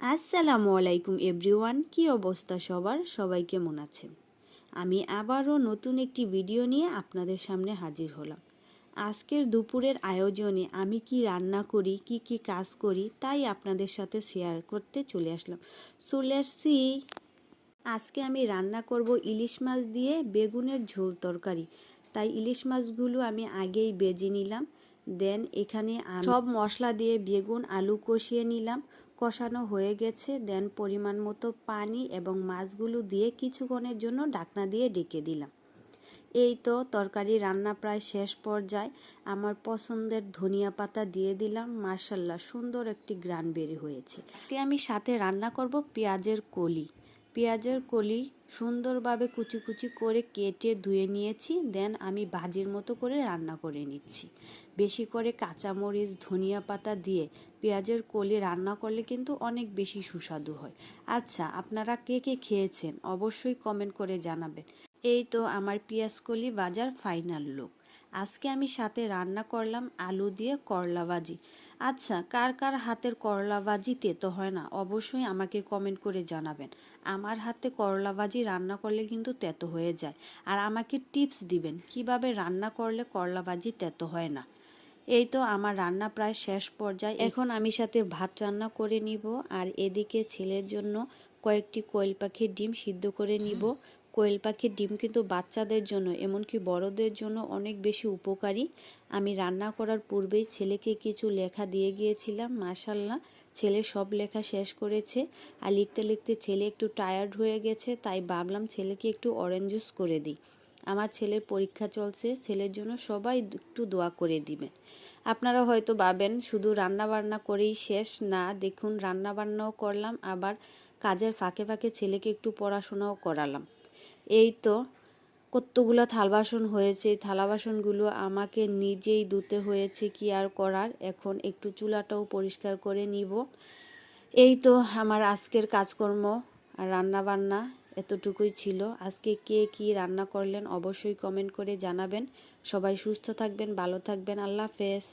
আসসালামু আলাইকুম এভরিওয়ান, কি অবস্থা সবার? সবাই কেমন আছেন? আমি আবারও নতুন একটি ভিডিও নিয়ে আপনাদের সামনে হাজির হলাম। আজকের দুপুরের আয়োজনে আমি কি রান্না করি, কি কাজ করি তাই আপনাদের সাথে শেয়ার করতে চলে আসছি। আজকে আমি রান্না করব ইলিশ মাছ দিয়ে বেগুনের ঝোল তরকারি। তাই ইলিশ মাছগুলো আমি আগেই ভেজে নিলাম। দেন এখানে সব মশলা দিয়ে বেগুন আলু কষিয়ে নিলাম। কষানো হয়ে গেছে। দেন পরিমাণ মতো পানি এবং মাছগুলো দিয়ে কিছুক্ষণের জন্য ঢাকনা দিয়ে ঢেকে দিলাম। এই তো তরকারি রান্না প্রায় শেষ পর্যায়ে। আমার পছন্দের ধনিয়া পাতা দিয়ে দিলাম। মাশাল্লাহ, সুন্দর একটি ঘ্রাণ বের হয়েছে। আজকে আমি সাথে রান্না করব পেঁয়াজের কলি। পেঁয়াজের কলি সুন্দরভাবে কুচি কুচি করে কেটে ধুয়ে নিয়েছি। দেন আমি ভাজির মতো করে রান্না করে নিচ্ছি। বেশি করে কাঁচামরিচ ধনিয়া পাতা দিয়ে পেঁয়াজের কলি রান্না করলে কিন্তু অনেক বেশি সুস্বাদু হয়। আচ্ছা, আপনারা কে কে খেয়েছেন অবশ্যই কমেন্ট করে জানাবেন। এই তো আমার পেঁয়াজ কলি ভাজার ফাইনাল লুক। আজকে আমি সাথে রান্না করলাম আলু দিয়ে করলা ভাজি। আচ্ছা, কার কার হাতের করলা ভাজি তেতো হয় না অবশ্যই আমাকে কমেন্ট করে জানাবেন। আমার হাতে করলা ভাজি রান্না করলে কিন্তু তেতো হয়ে যায়। আর আমাকে টিপস দিবেন কিভাবে রান্না করলে করলা ভাজি তেতো হয় না। এই তো আমার রান্না প্রায় শেষ পর্যায়ে। এখন আমি সাথে ভাত রান্না করে নিব। আর এদিকে ছেলের জন্য কয়েকটি কোয়েল পাখির ডিম সিদ্ধ করে নিব। কোয়েল পাখির ডিম কিন্তু বাচ্চাদের জন্য এমনকি বড়দের জন্য অনেক বেশি উপকারী। আমি রান্না করার পূর্বেই ছেলেকে কিছু লেখা দিয়ে গিয়েছিলাম। মাশাল্লাহ, ছেলে সব লেখা শেষ করেছে। আর লিখতে লিখতে ছেলে একটু টায়ার্ড হয়ে গেছে, তাই ভাবলাম ছেলেকে একটু অরেঞ্জ জুস করে দিই। আমার ছেলের পরীক্ষা চলছে, ছেলের জন্য সবাই একটু দোয়া করে দিবেন। আপনারা হয়তো ভাবেন শুধু রান্না বান্না করেই শেষ না, দেখুন রান্না বান্নাও করলাম, আবার কাজের ফাঁকে ফাঁকে ছেলেকে একটু পড়াশোনাও করালাম। এই তো কতগুলো থাল বাসন হয়েছে, থালা বাসনগুলো আমাকে নিজেই ধুতে হয়েছে, কি আর করার। এখন একটু চুলাটাও পরিষ্কার করে নিব। এই তো আমার আজকের কাজকর্ম আর রান্না বান্না এতটুকুই ছিল। আজকে কে কি রান্না করলেন অবশ্যই কমেন্ট করে জানাবেন। সবাই সুস্থ থাকবেন, ভালো থাকবেন। আল্লাহ হাফেজ।